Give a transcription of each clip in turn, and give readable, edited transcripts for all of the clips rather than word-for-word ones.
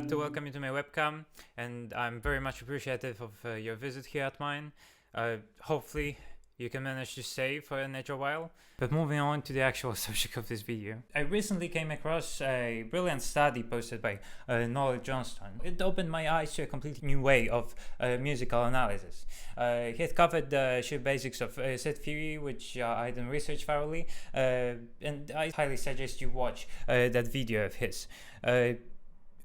glad to welcome you to my webcam, and I'm very much appreciative of your visit here at mine. Hopefully you can manage to stay for an extra while. But moving on to the actual subject of this video. I recently came across a brilliant study posted by Noel Johnston. It opened my eyes to a completely new way of musical analysis. He had covered the sheer basics of set theory, which I didn't research thoroughly, and I highly suggest you watch that video of his.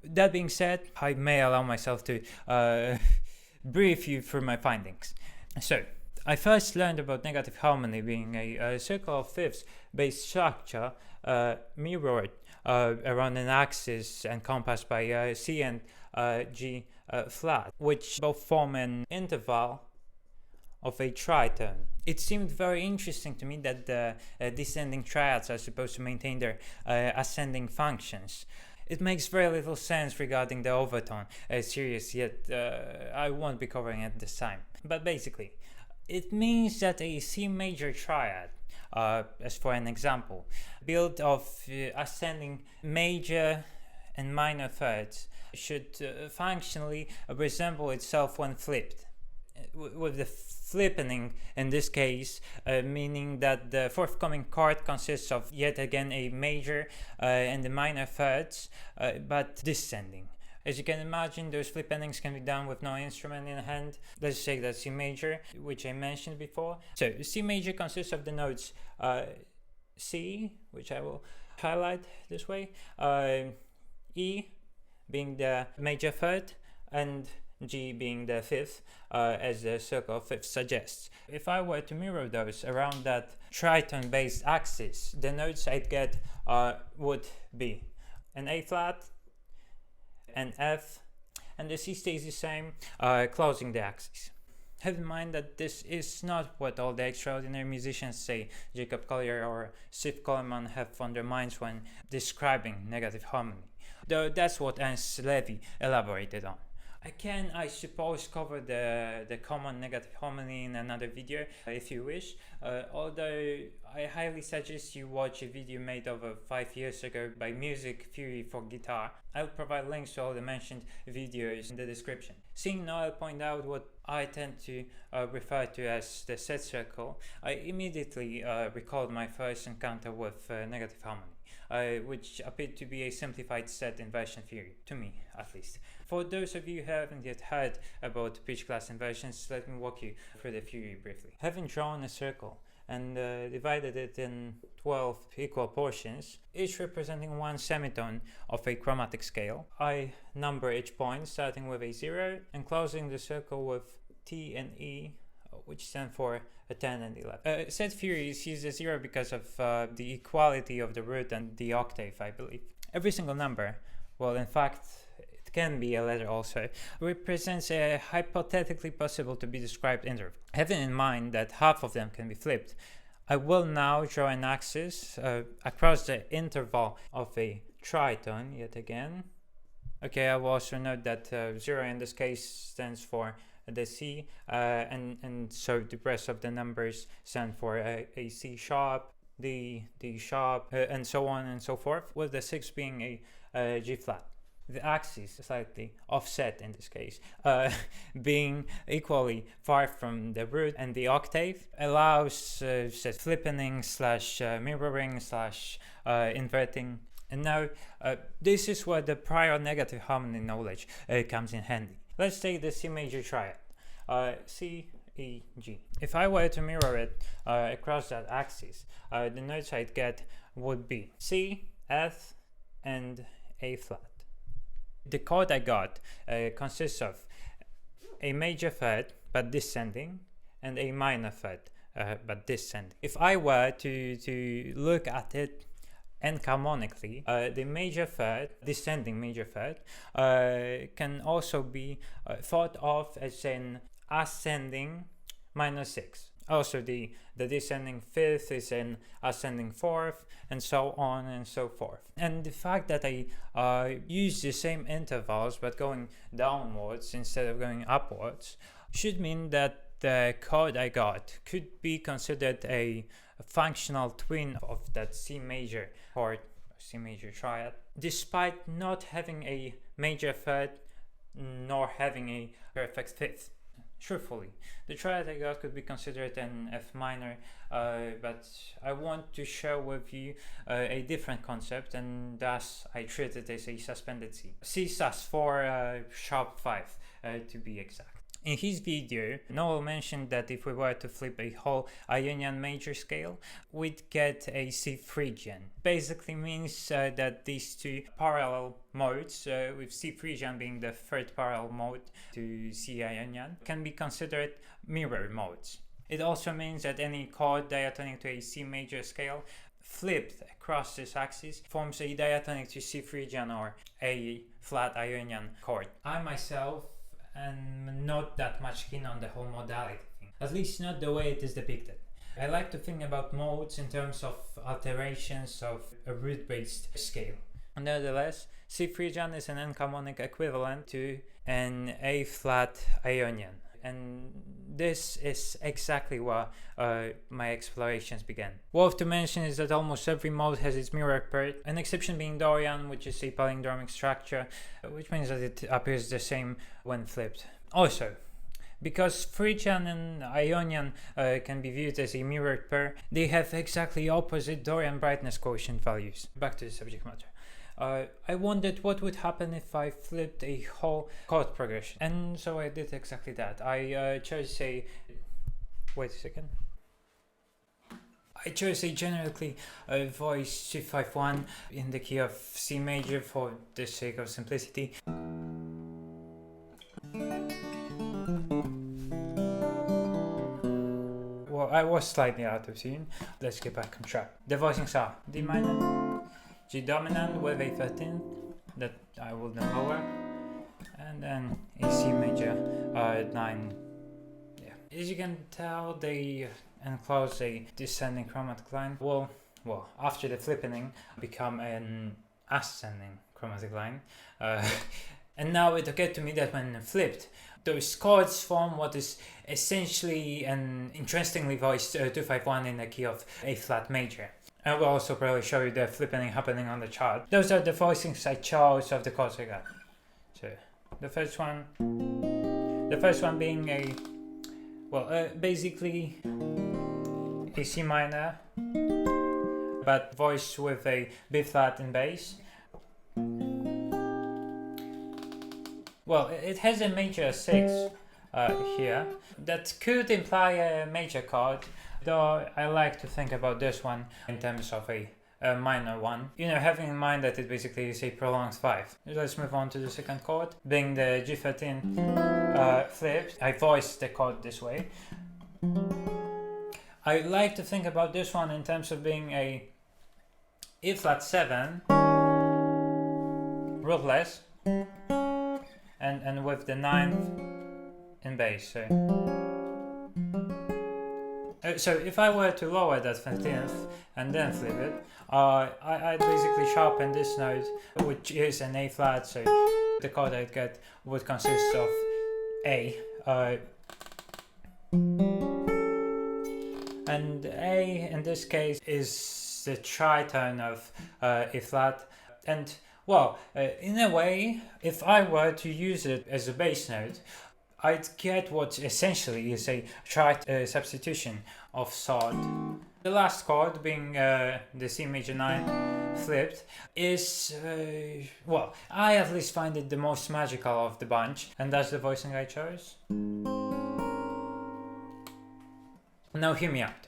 That being said, I may allow myself to brief you through my findings. So, I first learned about negative harmony being a circle of fifths based structure mirrored around an axis encompassed by C and G flat, which both form an interval of a tritone. It seemed very interesting to me that the descending triads are supposed to maintain their ascending functions. It makes very little sense regarding the overtone series, yet I won't be covering it this time. But basically, it means that a C major triad, as for an example, built of ascending major and minor thirds, should functionally resemble itself when flipped, with the flippening in this case meaning that the forthcoming chord consists of yet again a major and the minor thirds, but descending. As you can imagine, those flip endings can be done with no instrument in hand. Let's take that C major, which I mentioned before. So C major consists of the notes C, which I will highlight this way, E being the major third, and G being the fifth, as the circle of fifths suggests. If I were to mirror those around that tritone based axis, the notes I'd get would be an A flat, an F, and the C stays the same, closing the axis. Have in mind that this is not what all the extraordinary musicians, say Jacob Collier or Steve Coleman, have on their minds when describing negative harmony, though that's what Ernst Levy elaborated on. I can, I suppose, cover the common negative harmony in another video if you wish, although I highly suggest you watch a video made over 5 years ago by Music Theory for Guitar. I'll provide links to all the mentioned videos in the description. Seeing Noel point out what I tend to refer to as the set circle, I immediately recalled my first encounter with negative harmony, which appeared to be a simplified set inversion theory, to me at least. For those of you who haven't yet heard about pitch class inversions, let me walk you through the theory briefly. Having drawn a circle and divided it in 12 equal portions, each representing one semitone of a chromatic scale, I number each point starting with a 0 and closing the circle with T and E, which stand for a 10 and 11. Set theories use a 0 because of the equality of the root and the octave, I believe. Every single number, well, in fact, it can be a letter also, represents a hypothetically possible to be described interval. Having in mind that half of them can be flipped, I will now draw an axis across the interval of a tritone yet again. Okay, I will also note that 0 in this case stands for the C, and so the rest of the numbers stand for a C sharp, D sharp, and so on and so forth, with the 6 being a G flat. The axis slightly offset in this case, being equally far from the root and the octave, allows set flippening / mirroring / inverting. And now this is where the prior negative harmony knowledge comes in handy. Let's take the C major triad, C, E, G. If I were to mirror it across that axis, the notes I'd get would be C, F, and A flat. The chord I got consists of a major third but descending and a minor third but descending. If I were to look at it enharmonically, the major third, descending major third, can also be thought of as an ascending minor 6. Also, the descending fifth is an ascending fourth, and so on and so forth. And the fact that I use the same intervals but going downwards instead of going upwards should mean that the chord I got could be considered a functional twin of that C major chord, C major triad, despite not having a major third nor having a perfect fifth. Truthfully, the triad I got could be considered an F minor, but I want to share with you a different concept, and thus I treat it as a suspended C. C sus4 sharp 5 to be exact. In his video, Noel mentioned that if we were to flip a whole Ionian major scale, we'd get a C phrygian. Basically means that these two parallel modes, with C phrygian being the third parallel mode to C Ionian, can be considered mirror modes. It also means that any chord diatonic to a C major scale flipped across this axis forms a diatonic to C phrygian or a flat Ionian chord. I myself am not that much keen on the whole modality thing, at least not the way it is depicted. I like to think about modes in terms of alterations of a root-based scale. Nevertheless, C phrygian is an enharmonic equivalent to an A flat Ionian, and this is exactly where my explorations began. Worth to mention is that almost every mode has its mirror pair, an exception being Dorian, which is a palindromic structure, which means that it appears the same when flipped. Also, because Phrygian and Ionian can be viewed as a mirrored pair, they have exactly opposite Dorian brightness coefficient values. Back to the subject matter. I wondered what would happen if I flipped a whole chord progression, and so I did exactly that. I chose a... wait a second. I chose a generically voiced 251 in the key of C major for the sake of simplicity. Well, I was slightly out of tune. Let's get back on track. The voicings are D minor, G dominant with a 13th that I will then lower, and then a C major 9. Yeah. As you can tell, they enclose a descending chromatic line. Well, after the flippening, become an ascending chromatic line. And now it occurred to me that when flipped, those chords form what is essentially an interestingly voiced 251 in the key of A flat major. I will also probably show you the flippening happening on the chart. Those are the voicings I chose of the chords I got. So the first one being a, basically a C minor, but voiced with a B flat in bass. Well, it has a major 6 here. That could imply a major chord, though I like to think about this one in terms of a minor one. You know, having in mind that it basically is a prolonged 5. Let's move on to the second chord, being the G13 flipped. I voiced the chord this way. I like to think about this one in terms of being a E flat 7, rootless, and with the 9th in bass. So if I were to lower that 15th and then flip it, I'd basically sharpen this note, which is an A flat, so the chord I'd get would consist of A. And A in this case is the tritone of A flat, and well, in a way, if I were to use it as a bass note, I'd get what essentially is a substitution of sort. The last chord, being the C major 9 flipped, is, I at least find it the most magical of the bunch, and that's the voicing I chose. Now hear me out.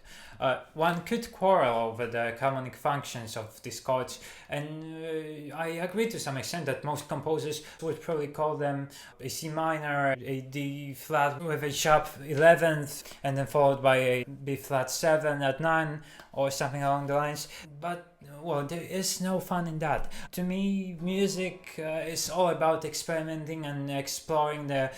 One could quarrel over the harmonic functions of these chords, and I agree to some extent that most composers would probably call them a C minor, a D flat with a sharp 11th, and then followed by a B flat 7 at 9, or something along the lines. But well, there is no fun in that. To me, music is all about experimenting and exploring the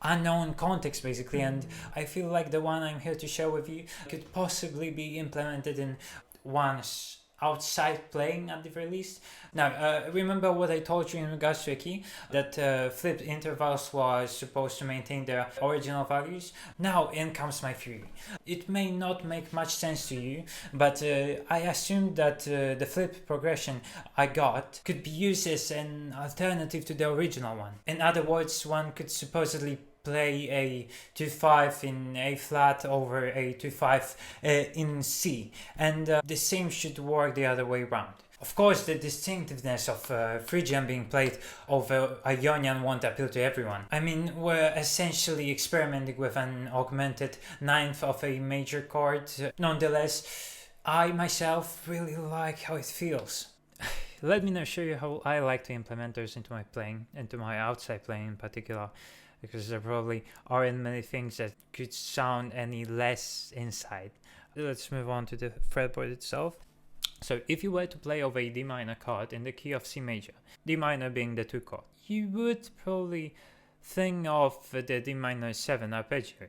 unknown context, basically, and I feel like the one I'm here to share with you could possibly be implemented in one's outside playing at the very least. Now, remember what I told you in regards to a key, that flipped intervals was supposed to maintain their original values? Now in comes my theory. It may not make much sense to you, but I assumed that the flip progression I got could be used as an alternative to the original one. In other words, one could supposedly play a 2-5 in A flat over a 2-5 in C, and the same should work the other way around. Of course, the distinctiveness of Phrygian being played over Ionian won't appeal to everyone. I mean, we're essentially experimenting with an augmented ninth of a major chord. Nonetheless, I myself really like how it feels. Let me now show you how I like to implement those into my playing, into my outside playing in particular, because there probably aren't many things that could sound any less inside. Let's move on to the fretboard itself. So if you were to play over a D minor chord in the key of C major, D minor being the 2 chord, you would probably think of the D minor 7 arpeggio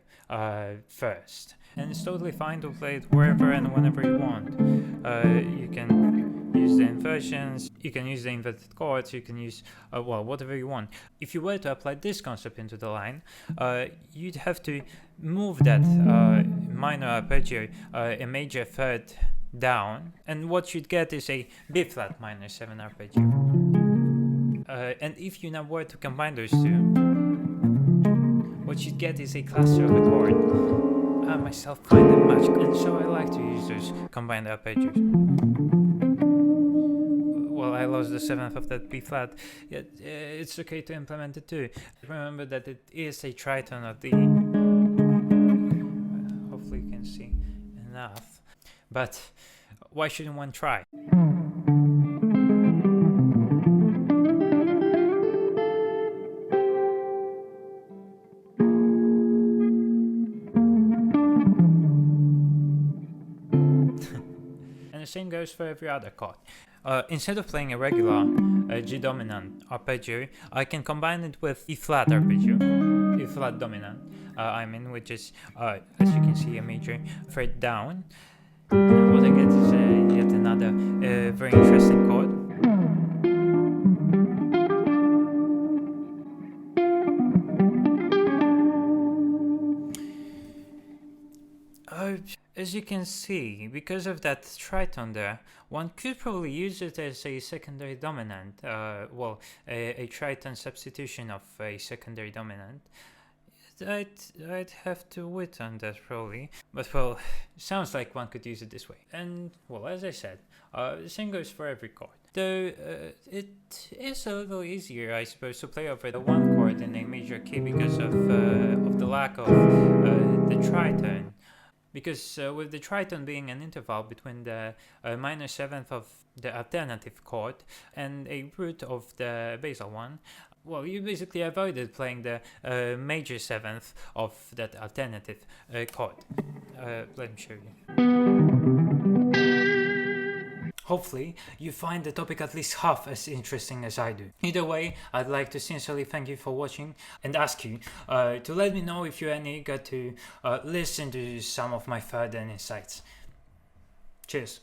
first. And it's totally fine to play it wherever and whenever you want. You can use the inversions, you can use the inverted chords, you can use, well, whatever you want. If you were to apply this concept into the line, you'd have to move that minor arpeggio a major third down, and what you'd get is a B flat minor 7 arpeggio. And if you now were to combine those two, what you'd get is a cluster of a chord. I myself find them magical, and so I like to use those combined arpeggios. Well, I lost the 7th of that B flat, yet it's okay to implement it too. Remember that it is a tritone of D. Hopefully you can see enough. But why shouldn't one try? And the same goes for every other chord. Instead of playing a regular G dominant arpeggio, I can combine it with E flat arpeggio, E flat dominant, which is, as you can see, a major third down. And what I get is yet another very interesting chord. As you can see, because of that tritone there, one could probably use it as a secondary dominant, a tritone substitution of a secondary dominant. I'd have to wait on that probably, but well, sounds like one could use it this way. And well, as I said, the same goes for every chord. Though it is a little easier, I suppose, to play over the one chord in a major key because of the lack of the tritone. Because with the tritone being an interval between the minor 7th of the alternative chord and a root of the basal one, well, you basically avoided playing the major 7th of that alternative chord. Let me show you. Hopefully, you find the topic at least half as interesting as I do. Either way, I'd like to sincerely thank you for watching and ask you to let me know if you're any eager to listen to some of my further insights. Cheers.